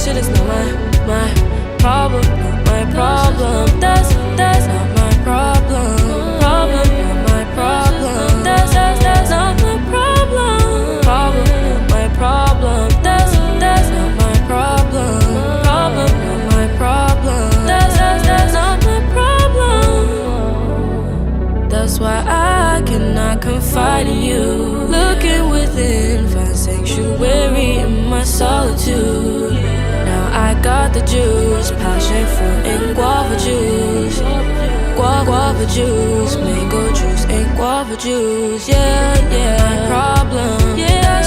shit is not my problem, not my problem. That's not my problem. Problem, not my problem. That's not my problem. Problem, not my problem. That's not my problem. Problem, not my problem. That's not my problem. That's why I cannot confide in you. Looking within, find sanctuary in my solitude. Now I got the juice, passion fruit and guava juice. Guava juice, mango juice and guava juice. Yeah, my problem. Yeah,